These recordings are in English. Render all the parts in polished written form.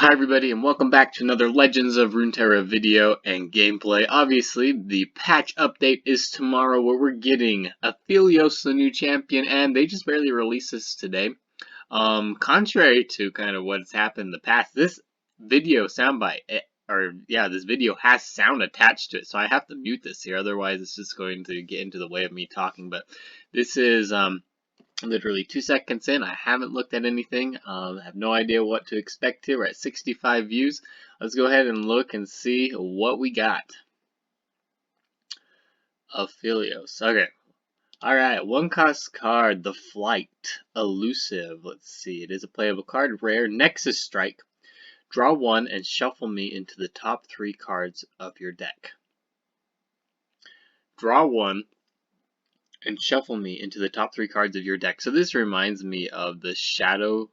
Hi everybody and welcome back to another Legends of Runeterra video and gameplay. Obviously, the patch update is tomorrow where we're getting Aphelios, the new champion, and they just barely released this today. Contrary to kind of what's happened in the past, this video this video has sound attached to it, so I have to mute this here, otherwise it's just going to get into the way of me talking. But this is literally 2 seconds in. I haven't looked at anything. I have no idea what to expect here. We're at 65 views. Let's go ahead and look and see what we got. Aphelios. Okay. Alright, 1-cost card, the Flight. Elusive. Let's see. It is a playable card. Rare. Nexus Strike. Draw 1 and shuffle me into the top 3 cards of your deck. Draw 1 and shuffle me into the top 3 cards of your deck. So this reminds me of the Shadow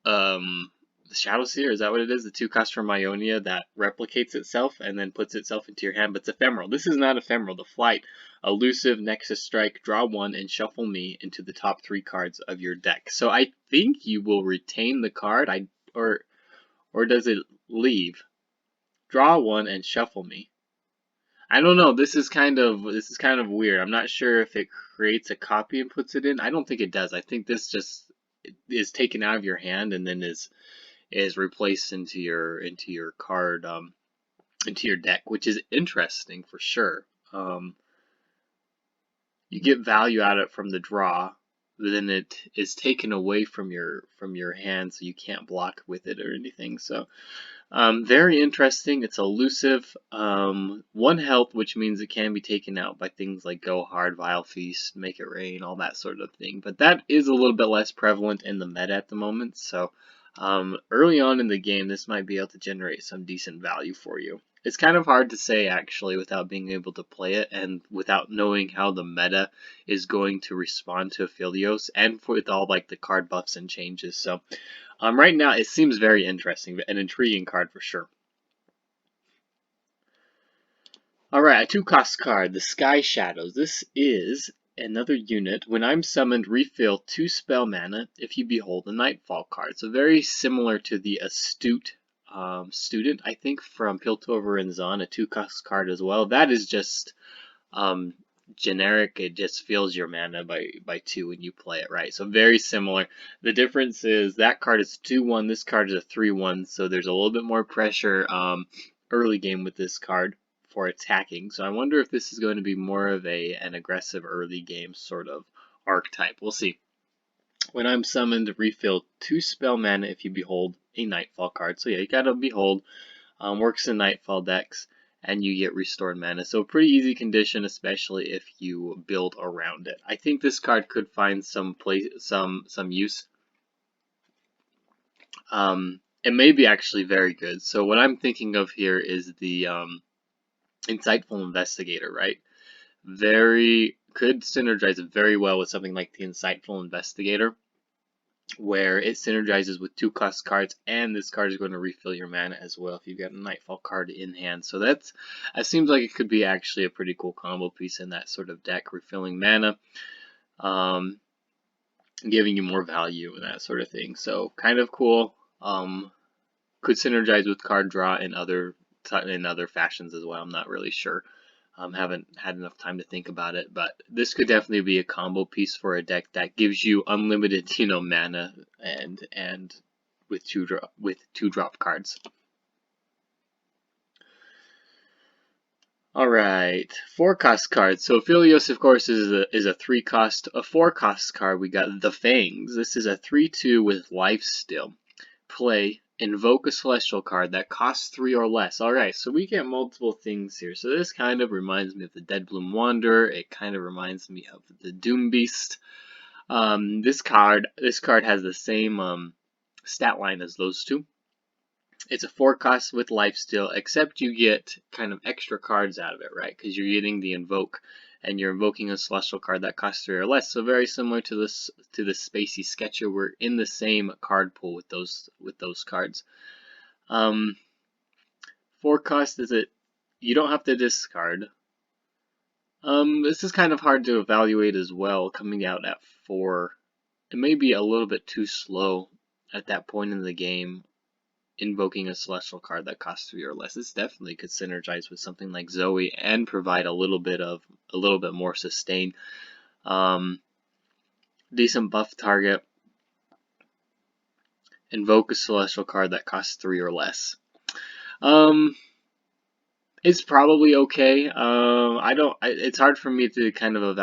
Seer, is that what it is? The 2-cost from Ionia that replicates itself and then puts itself into your hand, but it's ephemeral. This is not ephemeral. The Flight, Elusive, Nexus Strike, draw 1 and shuffle me into the top 3 cards of your deck. So I think you will retain the card, or does it leave? Draw 1 and shuffle me. I don't know. This is kind of weird. I'm not sure if it creates a copy and puts it in. I don't think it does. I think this just is taken out of your hand and then is replaced into your card into your deck, which is interesting for sure. You get value out of it from the draw, but then it is taken away from your hand, so you can't block with it or anything. So very interesting. It's elusive. 1 health, which means it can be taken out by things like Go Hard, Vile Feast, Make It Rain, all that sort of thing. But that is a little bit less prevalent in the meta at the moment. So early on in the game, this might be able to generate some decent value for you. It's kind of hard to say actually without being able to play it and without knowing how the meta is going to respond to Aphelios and with all like the card buffs and changes. So right now it seems very interesting, an intriguing card for sure. Alright, a 2-cost card, the Sky Shadows. This is another unit. When I'm summoned, refill 2 spell mana if you behold a Nightfall card. So very similar to the Astute Student, I think, from Piltover and Zon, a 2-cost card as well. That is just generic. It just fills your mana by 2 when you play it, right? So very similar. The difference is that card is 2/1, this card is a 3/1, so there's a little bit more pressure early game with this card for attacking. So I wonder if this is going to be more of an aggressive early game sort of archetype. We'll see. When I'm summoned, refill 2 spell mana if you behold a Nightfall card. So yeah, you gotta behold. Works in Nightfall decks, and you get restored mana. So pretty easy condition, especially if you build around it. I think this card could find some use. It may be actually very good. So what I'm thinking of here is the Insightful Investigator, right? Could synergize very well with something like the Insightful Investigator, where it synergizes with 2-cost cards, and this card is going to refill your mana as well if you've got a Nightfall card in hand. So that seems like it could be actually a pretty cool combo piece in that sort of deck, refilling mana, giving you more value and that sort of thing. So kind of cool. Could synergize with card draw in other fashions as well. I'm not really sure. Haven't had enough time to think about it, but this could definitely be a combo piece for a deck that gives you unlimited, mana and with two drop cards. All right, 4-cost cards. So Aphelios, of course, is a 3-cost. A 4-cost card, we got the Fangs. This is a 3/2 with Lifesteal. Play. Invoke a celestial card that costs 3 or less. Alright, so we get multiple things here. So this kind of reminds me of the Deadbloom Wanderer. It kind of reminds me of the Doom Beast. This card has the same stat line as those two. It's a 4-cost with Lifesteal, except you get kind of extra cards out of it, right? Because you're getting the Invoke, and you're invoking a celestial card that costs 3 or less. So very similar to the Spacey Sketcher. We're in the same card pool with those cards. 4-cost is it? You don't have to discard. This is kind of hard to evaluate as well. Coming out at 4, it may be a little bit too slow at that point in the game. invoking a celestial card that costs 3 or less. This definitely could synergize with something like Zoe and provide a little bit more sustain. Decent buff target. Invoke a celestial card that costs 3 or less. It's probably okay. It's hard for me to kind of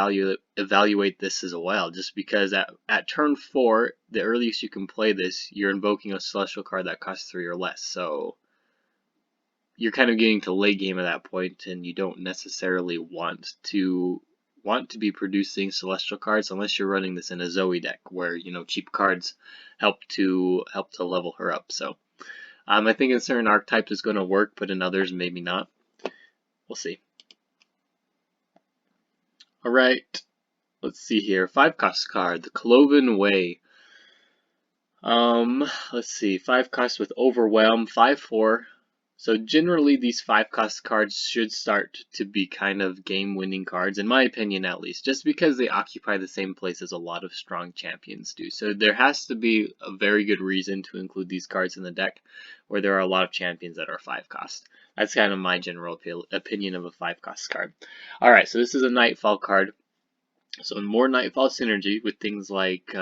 evaluate this as well, just because at turn 4, the earliest you can play this, you're invoking a celestial card that costs 3 or less. So you're kind of getting to late game at that point, and you don't necessarily want to be producing celestial cards unless you're running this in a Zoe deck, where cheap cards help to level her up. So I think in certain archetypes it's going to work, but in others maybe not. We'll see. Alright, let's see here. 5-cost card, the CLOVEN Way. Let's see. 5-cost with Overwhelm, 5/4. So generally these 5-cost cards should start to be kind of game-winning cards, in my opinion at least, just because they occupy the same place as a lot of strong champions do. So there has to be a very good reason to include these cards in the deck, where there are a lot of champions that are 5-cost. That's kind of my general opinion of a 5-cost card. Alright, so this is a Nightfall card. So more Nightfall synergy with things like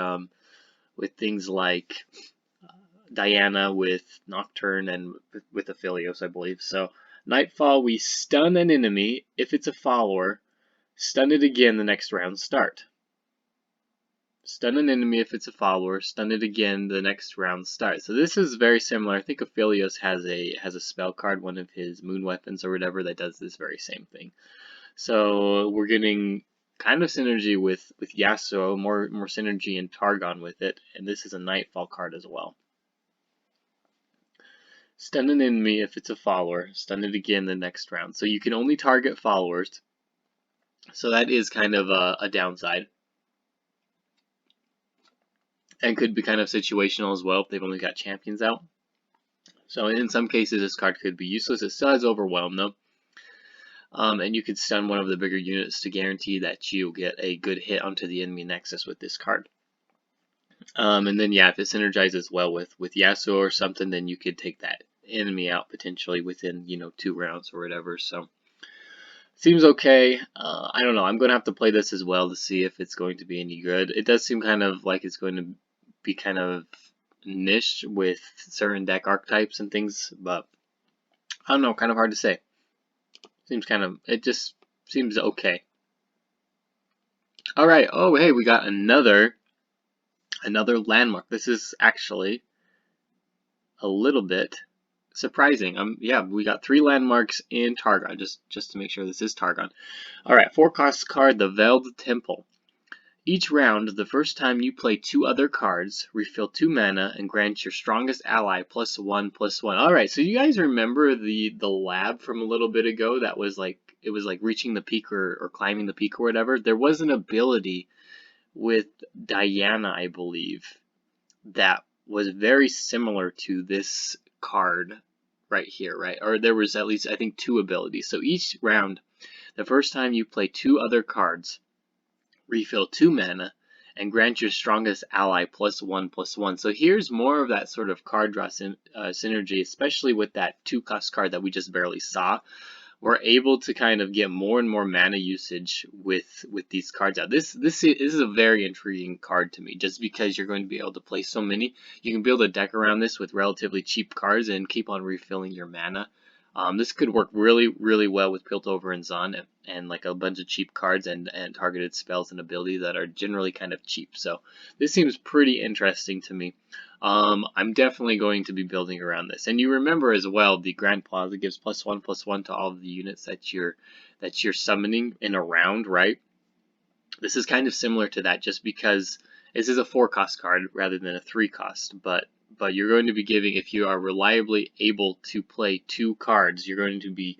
Diana, with Nocturne, and with Aphelios, I believe. So Nightfall, we stun an enemy. If it's a follower, stun it again the next round start. Stun an enemy if it's a follower, stun it again the next round start. So this is very similar. I think Aphelios has a spell card, one of his moon weapons or whatever, that does this very same thing. So we're getting kind of synergy with Yasuo, more synergy in Targon with it, and this is a Nightfall card as well. Stun an enemy if it's a follower, stun it again the next round. So you can only target followers, so that is kind of a downside. And could be kind of situational as well if they've only got champions out. So in some cases this card could be useless. It still has Overwhelm though. And you could stun one of the bigger units to guarantee that you get a good hit onto the enemy nexus with this card. And then yeah, if it synergizes well with Yasuo or something, then you could take that enemy out potentially within 2 rounds or whatever. So seems okay. I don't know. I'm going to have to play this as well to see if it's going to be any good. It does seem kind of like it's going to be kind of niche with certain deck archetypes and things, but I don't know. Kind of hard to say. It just seems okay. Alright, oh hey, we got another landmark. This is actually a little bit surprising. Yeah, we got 3 landmarks in Targon, just to make sure this is Targon. Alright, 4-cost card, the Veiled Temple. Each round, the first time you play 2 other cards, refill 2 mana and grant your strongest ally +1/+1. Alright, so you guys remember the lab from a little bit ago that was like, it was like reaching the peak or climbing the peak or whatever? There was an ability with Diana, I believe, that was very similar to this card right here, right? Or there was at least, I think, 2 abilities. So each round, the first time you play 2 other cards, refill 2 mana and grant your strongest ally +1/+1. So here's more of that sort of card draw synergy, especially with that 2-cost card that we just barely saw. We're able to kind of get more and more mana usage with these cards out. This is a very intriguing card to me, just because you're going to be able to play so many. You can build a deck around this with relatively cheap cards and keep on refilling your mana. This could work really, really well with Piltover and Zon and like a bunch of cheap cards and targeted spells and abilities that are generally kind of cheap. So this seems pretty interesting to me. I'm definitely going to be building around this. And you remember as well, the Grand Plaza gives +1/+1 to all of the units that you're summoning in a round, right? This is kind of similar to that, just because this is a 4-cost card rather than a 3-cost, but you're going to be giving, if you are reliably able to play 2 cards, you're going to be,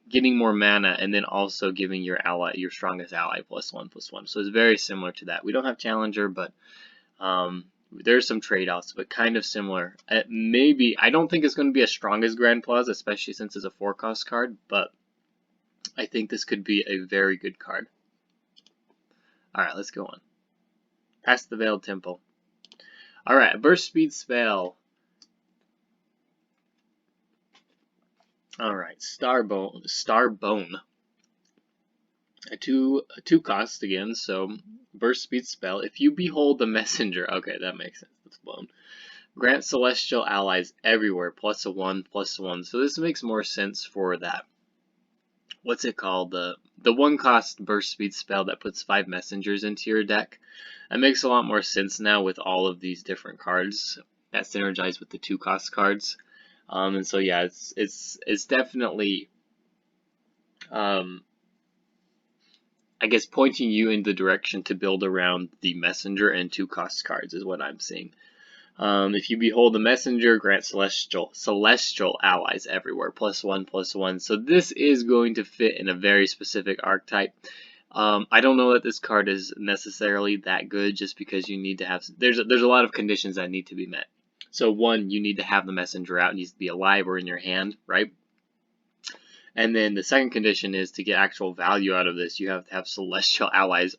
getting more mana and then also giving your strongest ally +1/+1. So it's very similar to that. We don't have Challenger, but there's some trade-offs, but kind of similar. Maybe, I don't think it's going to be as strong as Grand Plaza, especially since it's a 4-cost card, but I think this could be a very good card. Alright, let's go on. Past the Veiled Temple. Alright, Burst Speed spell. Alright, Starbone. A two cost again, so burst speed spell. If you behold the messenger, okay, that makes sense. That's blown. Grant celestial allies everywhere, +1/+1. So this makes more sense for that. What's it called? The one cost burst speed spell that puts 5 messengers into your deck. That makes a lot more sense now with all of these different cards that synergize with the 2 cost cards. And so yeah, it's definitely I guess pointing you in the direction to build around the messenger and 2 cost cards is what I'm seeing. If you behold the messenger, grant celestial allies everywhere, +1/+1. So this is going to fit in a very specific archetype. I don't know that this card is necessarily that good, just because you need to have there's a lot of conditions that need to be met. So one, you need to have the messenger out; it needs to be alive or in your hand, right? And then the second condition is to get actual value out of this, you have to have celestial allies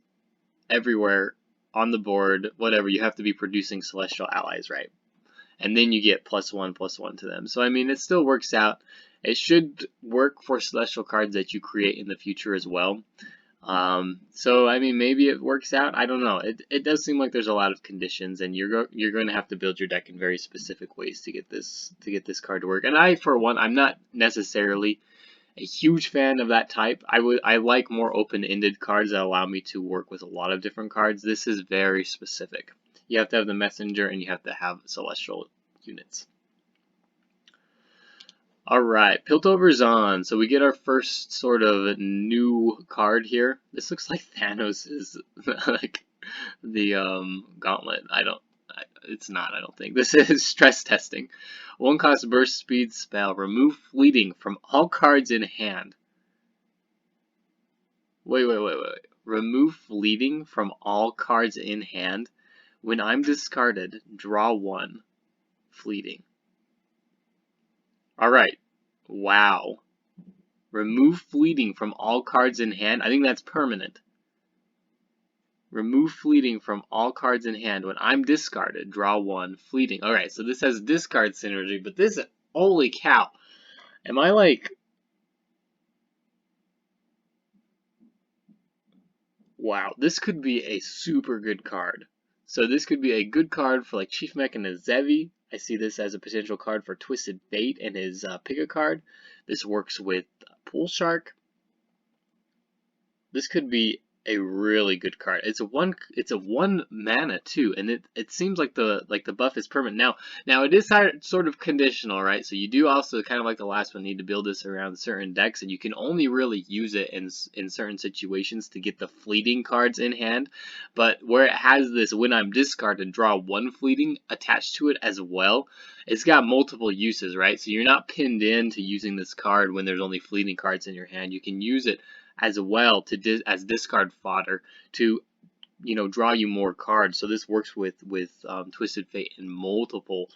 everywhere on the board, whatever. You have to be producing celestial allies, right? And then you get +1/+1 to them. So I mean, it still works out. It should work for celestial cards that you create in the future as well. So I mean, maybe it works out. I don't know. It does seem like there's a lot of conditions, and you're going to have to build your deck in very specific ways to get this card to work. And I, for one, I'm not necessarily a huge fan of that type. I like more open-ended cards that allow me to work with a lot of different cards. This is very specific. You have to have the messenger and you have to have celestial units. Alright, Piltover's on. So we get our first sort of new card here. This looks like Thanos is like the gauntlet. It's not, I don't think. This is stress testing. 1 cost burst speed spell. Remove fleeting from all cards in hand. Wait. Remove fleeting from all cards in hand. When I'm discarded, draw 1 fleeting. Alright. Wow. Remove fleeting from all cards in hand. I think that's permanent. Remove fleeting from all cards in hand. When I'm discarded, draw 1 fleeting. Alright, so this has discard synergy, but this, holy cow. Am I like... Wow, this could be a super good card. So this could be a good card for like Chief Mech and a Zevi. I see this as a potential card for Twisted Fate and his pick a card. This works with Pool Shark. This could be a really good card. It's a one mana too, and it seems like the buff is permanent. Now it is sort of conditional, right? So you do also, kind of like the last one, need to build this around certain decks, and you can only really use it in certain situations to get the fleeting cards in hand. But where it has this when I'm discarded, draw 1 fleeting attached to it as well, it's got multiple uses, right? So you're not pinned in to using this card when there's only fleeting cards in your hand. You can use it as well to as discard fodder to, you know, draw you more cards. So this works with Twisted Fate in multiple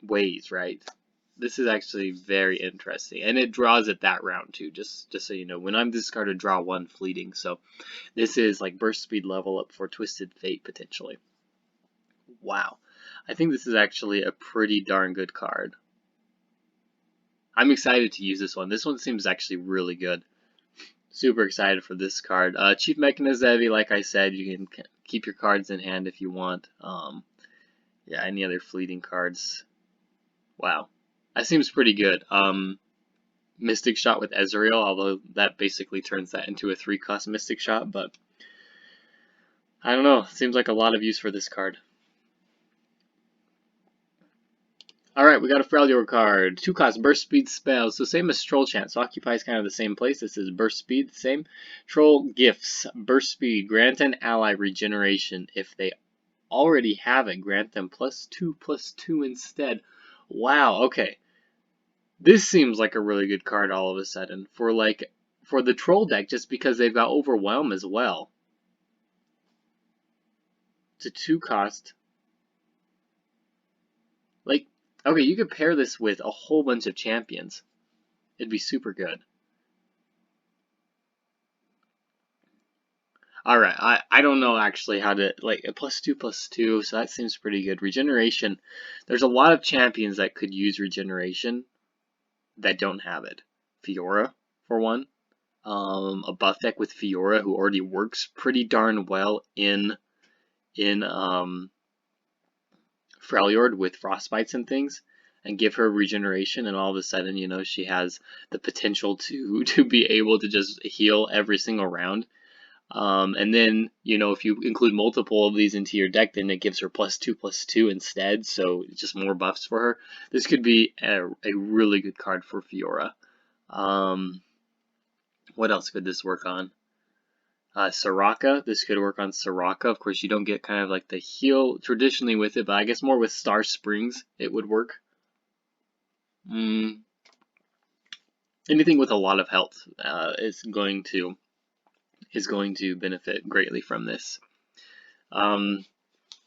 ways, right? This is actually very interesting, and it draws it that round too. Just so you know, when I'm discarded, draw 1 fleeting. So this is like burst speed level up for Twisted Fate potentially. Wow, I think this is actually a pretty darn good card. I'm excited to use this one. This one seems actually really good. Super excited for this card. Chief Mech and Zevi, like I said, you can keep your cards in hand if you want. Yeah, any other fleeting cards. Wow, that seems pretty good. Mystic Shot with Ezreal, although that basically turns that into a 3-cost Mystic Shot, but I don't know. Seems like a lot of use for this card. Alright, we got a Freljord card. 2-cost burst speed spells. So same as Troll Chant. So occupies kind of the same place. This is burst speed, same. Troll Gifts. Burst speed. Grant an ally regeneration. If they already have it, grant them +2/+2 instead. Wow, okay. This seems like a really good card all of a sudden. For the troll deck, just because they've got Overwhelm as well. It's a 2-cost. Like, okay, you could pair this with a whole bunch of champions. It'd be super good. Alright, I don't know actually how to, like, a +2/+2, so that seems pretty good. Regeneration, there's a lot of champions that could use regeneration. that don't have it. Fiora, for one. A buff deck with Fiora who already works pretty darn well in Freljord with frostbites and things, and give her regeneration, and all of a sudden, you know, she has the potential to be able to just heal every single round. And then, you know, if you include multiple of these into your deck, then it gives her +2/+2 instead, so just more buffs for her. This could be a really good card for Fiora. What else could this work on? Soraka, this could work on Soraka. Of course, you don't get kind of like the heal traditionally with it, but I guess more with Star Springs it would work. Anything with a lot of health is going to benefit greatly from this.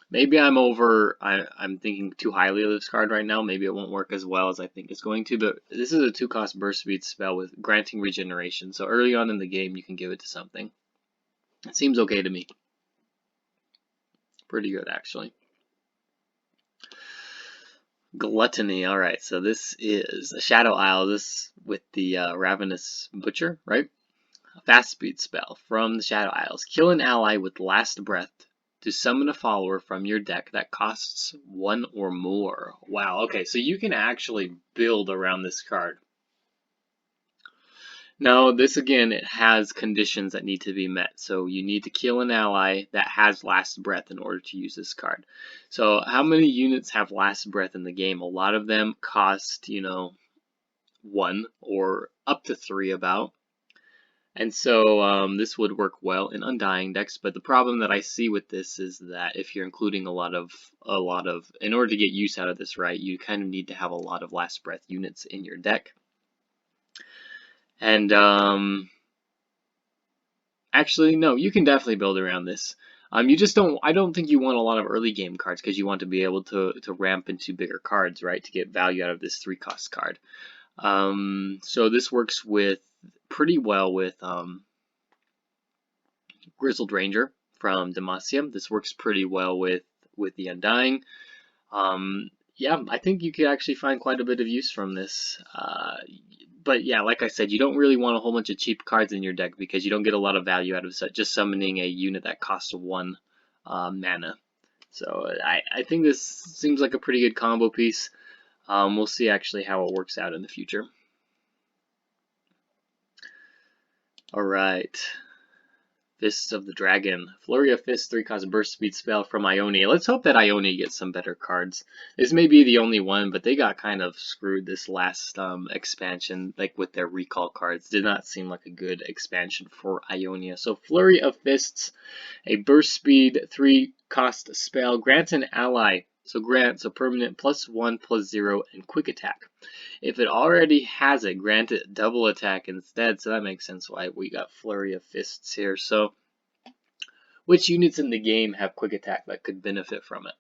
Maybe I'm thinking too highly of this card right now. Maybe it won't work as well as I think it's going to, but this is a 2-cost burst speed spell with granting regeneration. So early on in the game, you can give it to something. It seems okay to me. Pretty good, actually. Gluttony. Alright, so this is a Shadow Isle. This with the Ravenous Butcher, right? A fast speed spell from the Shadow Isles. Kill an ally with Last Breath to summon a follower from your deck that costs 1 or more. Wow, okay, so you can actually build around this card. Now, this again, it has conditions that need to be met. So you need to kill an ally that has Last Breath in order to use this card. So how many units have Last Breath in the game? A lot of them cost, you know, 1 or up to 3 about. And so this would work well in Undying decks, but the problem that I see with this is that if you're including a lot of, in order to get use out of this, right, you kind of need to have a lot of Last Breath units in your deck. And actually, no, you can definitely build around this. You just don't. I don't think you want a lot of early game cards because you want to be able to ramp into bigger cards, right, to get value out of this 3-cost card. So this works with pretty well with Grizzled Ranger from Demacia. This works pretty well with the Undying. Yeah, I think you could actually find quite a bit of use from this. But yeah, like I said, you don't really want a whole bunch of cheap cards in your deck because you don't get a lot of value out of just summoning a unit that costs 1 mana. So I think this seems like a pretty good combo piece. We'll see actually how it works out in the future. Alright. Fists of the Dragon. Flurry of Fists, 3-cost burst speed spell from Ionia. Let's hope that Ionia gets some better cards. This may be the only one, but they got kind of screwed this last expansion, like with their recall cards. Did not seem like a good expansion for Ionia. So Flurry of Fists, a burst speed 3-cost spell. Grant an ally. So grants a permanent +1/+0 and quick attack. If it already has it, grant it double attack instead. So that makes sense why we got Flurry of Fists here. So which units in the game have quick attack that could benefit from it?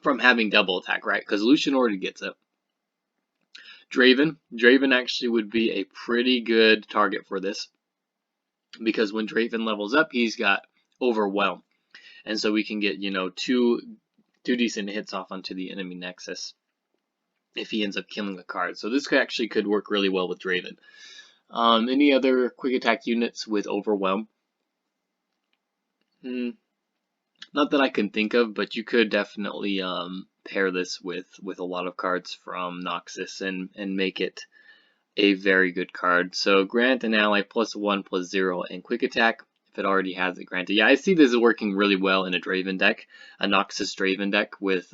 From having double attack, right? Because Lucian already gets it. Draven. Draven actually would be a pretty good target for this. Because when Draven levels up, he's got Overwhelm. And so we can get, you know, two decent hits off onto the enemy nexus if he ends up killing a card. So this actually could work really well with Draven. Any other quick attack units with Overwhelm? Not that I can think of, but you could definitely pair this with a lot of cards from Noxus and make it a very good card. So grant an ally +1/+0 and quick attack. If it already has it granted. Yeah, I see this is working really well in a Draven deck, a Noxus Draven deck with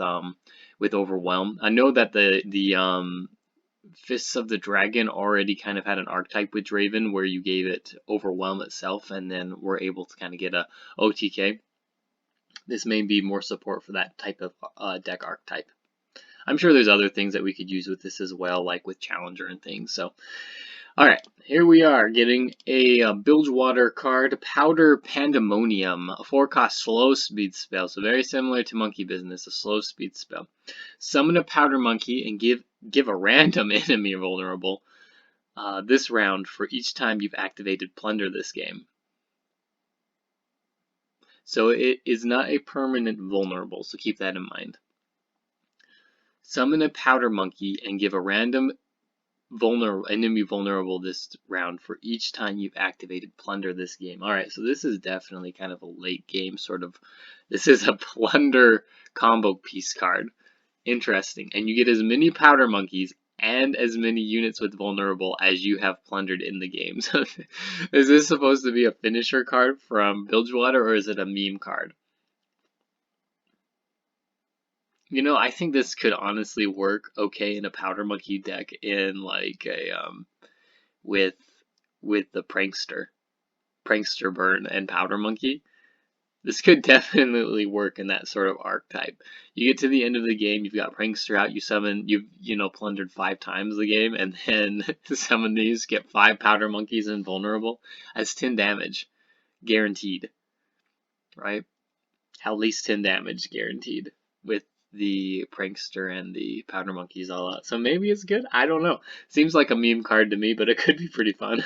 Overwhelm. I know that the Fists of the Dragon already kind of had an archetype with Draven where you gave it Overwhelm itself and then were able to kind of get a OTK. This may be more support for that type of deck archetype. I'm sure there's other things that we could use with this as well, like with Challenger and things. So, alright, here we are getting a Bilgewater card, Powder Pandemonium, a 4-cost slow speed spell. So very similar to Monkey Business, a slow speed spell. Summon a Powder Monkey and give a random enemy vulnerable this round for each time you've activated Plunder this game. So it is not a permanent vulnerable, so keep that in mind. Summon a powder monkey and give a random enemy vulnerable this round for each time you've activated plunder this game. Alright, so this is definitely kind of a late game sort of. This is a plunder combo piece card. Interesting. And you get as many powder monkeys and as many units with vulnerable as you have plundered in the game. So is this supposed to be a finisher card from Bilgewater, or is it a meme card? You know, I think this could honestly work okay in a powder monkey deck in like a with the prankster burn and powder monkey. This could definitely work in that sort of archetype. You get to the end of the game, you've got prankster out, you summon, you've plundered 5 times the game, and then summon these, get 5 powder monkeys invulnerable. That's 10 damage guaranteed, right? At least 10 damage guaranteed with the prankster and the powder monkeys all out. So maybe it's good. I don't know. Seems like a meme card to me, but it could be pretty fun.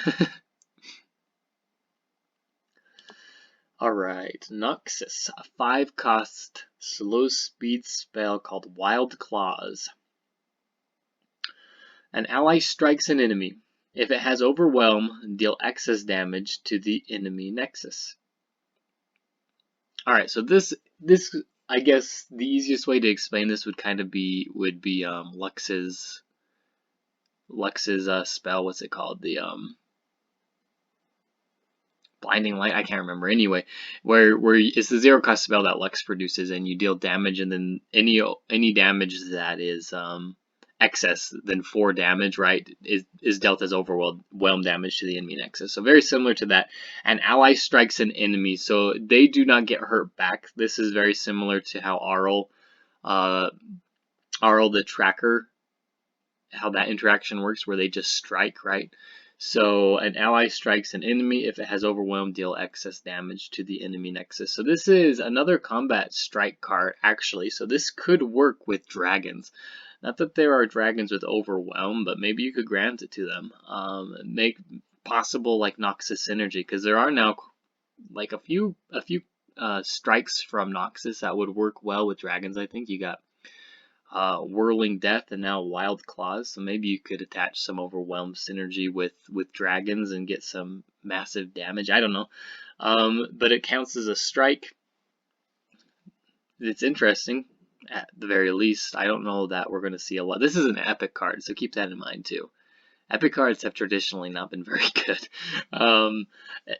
Alright, Noxus, a 5-cost slow speed spell called Wild Claws. An ally strikes an enemy. If it has Overwhelm, deal excess damage to the enemy Nexus. Alright, so this I guess the easiest way to explain this would kind of be Lux's spell. What's it called? The Blinding Light. I can't remember. Anyway, where it's the 0-cost spell that Lux produces, and you deal damage, and then any damage that is excess than 4 damage, right, is dealt as overwhelm damage to the enemy Nexus. So very similar to that. An ally strikes an enemy, so they do not get hurt back. This is very similar to how Arl the Tracker, how that interaction works, where they just strike, right? So an ally strikes an enemy. If it has Overwhelm, deal excess damage to the enemy Nexus. So this is another combat strike card, actually. So this could work with dragons. Not that there are dragons with Overwhelm, but maybe you could grant it to them. Make possible like Noxus synergy, because there are now like a few strikes from Noxus that would work well with dragons. I think you got Whirling Death and now Wild Claws, so maybe you could attach some Overwhelm synergy with dragons and get some massive damage. I don't know, but it counts as a strike. It's interesting, at the very least. I don't know that we're going to see a lot. This is an epic card, so keep that in mind too. Epic cards have traditionally not been very good.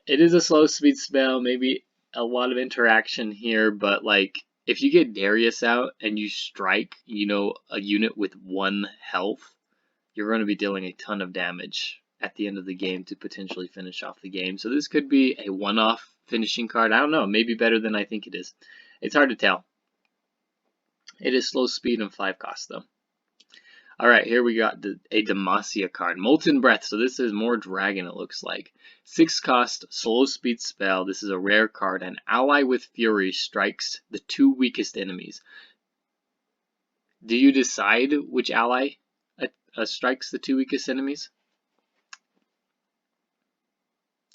It is a slow speed spell, maybe a lot of interaction here, but like if you get Darius out and you strike, a unit with 1 health, you're going to be dealing a ton of damage at the end of the game to potentially finish off the game. So this could be a one-off finishing card. I don't know, maybe better than I think it is. It's hard to tell. It is slow speed and 5 cost though. Alright, here we got a Demacia card. Molten Breath, so this is more dragon it looks like. 6 cost, slow speed spell. This is a rare card. An ally with Fury strikes the 2 weakest enemies. Do you decide which ally strikes the 2 weakest enemies?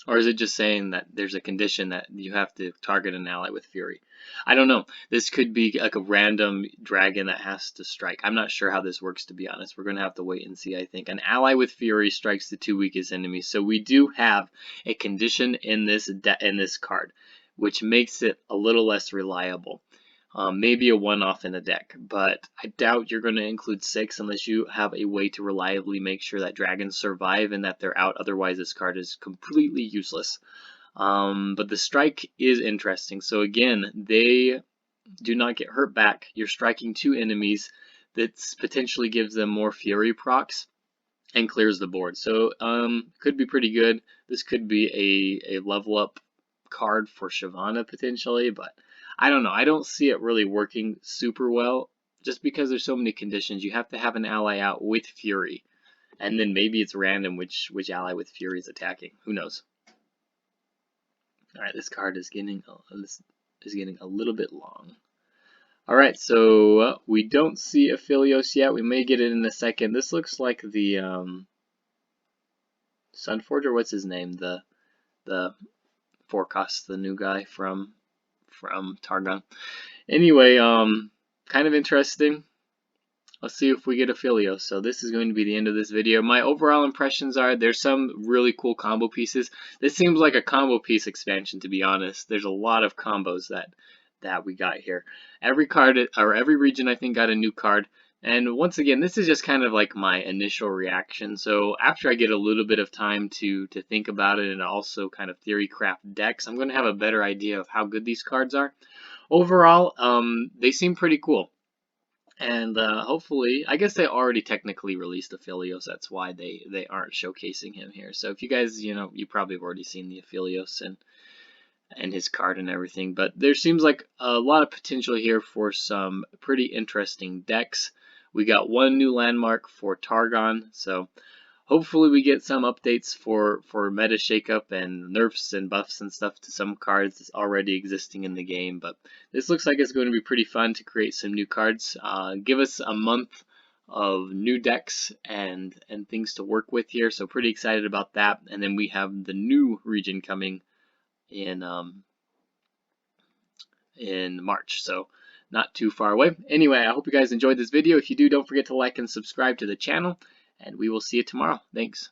Or is it just saying that there's a condition that you have to target an ally with Fury? I don't know. This could be like a random dragon that has to strike. I'm not sure how this works, to be honest. We're going to have to wait and see, I think. An ally with Fury strikes the 2 weakest enemies. So we do have a condition in this card, which makes it a little less reliable. Maybe a one-off in a deck, but I doubt you're going to include 6 unless you have a way to reliably make sure that dragons survive and that they're out. Otherwise, this card is completely useless. But the strike is interesting. So again, they do not get hurt back. You're striking 2 enemies. That potentially gives them more Fury procs and clears the board. So could be pretty good. This could be a level up card for Shyvana potentially, but I don't know. I don't see it really working super well just because there's so many conditions. You have to have an ally out with Fury, and then maybe it's random which ally with Fury is attacking. Who knows? All right, this card is getting a little bit long. All right, so we don't see Aphelios yet. We may get it in a second. This looks like the Sunforger. What's his name? The 4-cost, the new guy from Targon. Anyway, kind of interesting. Let's see if we get Aphelios. So this is going to be the end of this video. My overall impressions are there's some really cool combo pieces. This seems like a combo piece expansion, to be honest. There's a lot of combos that we got here. Every card or every region I think got a new card. And once again, this is just kind of like my initial reaction. So after I get a little bit of time to think about it and also kind of theory craft decks, I'm going to have a better idea of how good these cards are. Overall, they seem pretty cool. And hopefully, I guess they already technically released Aphelios. That's why they aren't showcasing him here. So if you guys, you probably have already seen the Aphelios and his card and everything. But there seems like a lot of potential here for some pretty interesting decks. We got one new landmark for Targon, so hopefully we get some updates for meta shakeup and nerfs and buffs and stuff to some cards that's already existing in the game. But this looks like it's going to be pretty fun to create some new cards. Give us a month of new decks and things to work with here, so pretty excited about that. And then we have the new region coming in March, so not too far away. Anyway, I hope you guys enjoyed this video. If you do, don't forget to like and subscribe to the channel, and we will see you tomorrow. Thanks.